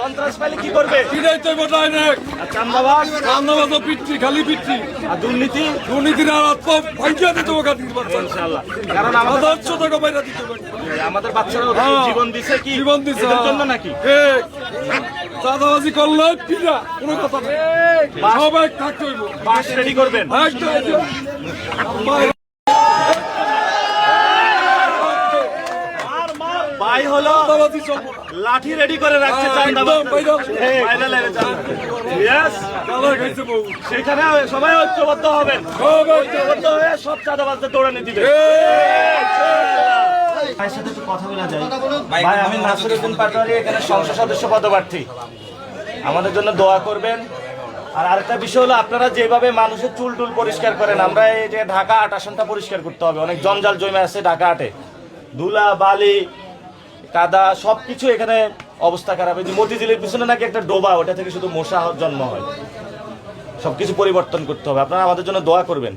সন্ত্রাস পাইলে কি করবে? এটাই তো বোঝায় না। আর চান্দাবাজ চান্দাবাজ তো পিচ্ছি, খালি পিচ্ছি। আর দুর্নীতি দুর্নীতির আর আত্ম ভাইজা দিতে হবে কাটিয়ে পারছে। ইনশাআল্লাহ। কারণ আমাদের 1,000 টাকা বাইরে দিতে হবে। আমাদের বাচ্চারা ওদের হ্যাঁ। জীবন দিছে কি? জীবন দিছে। এদের জন্য নাকি? ঠিক। চাঁদাবাজি করলে পিঠা, কোনো কথা নেই। সবাই থাকতে হইব। বাস রেডি করবেন। একদম। ভাই হলো চাঁদাবাজি চলবো না। লাঠি রেডি করে রাখছে চান্দাবাজ। একদম, ভাইরাল। ভাইরাল এর চান্দা। Yes, চাঁদা খাইছে বউ। সেখানে সবাই ঐক্যবদ্ধ হবেন। সবাই ঐক্যবদ্ধ হয়ে সব চাঁদাবাজদের দৌড়ানি দিবে। ভাইয়ের সাথে একটু কথা বলা যায়। ভাই, আমি নাসিরউদ্দিন পাটোয়ারি, এখানে সংসদ সদস্য পদপ্রার্থী। আমাদের জন্য দোয়া করবেন। আর আরেকটা বিষয় হলো, আপনারা যেভাবে মানুষের চুল টুল পরিষ্কার করেন, আমরা এই যে ঢাকা ৮ আসনটা পরিষ্কার করতে হবে। অনেক জঞ্জাল জমে আছে ঢাকা ৮-এ, ধুলা বালি কাদা সবকিছু এখানে অবস্থা খারাপ। এই যে মতিঝিলের পিছনে নাকি একটা ডোবা, ওটা থেকে শুধু মশা জন্ম হয়। সবকিছু পরিবর্তন করতে হবে। আপনারা আমাদের জন্য দোয়া করবেন।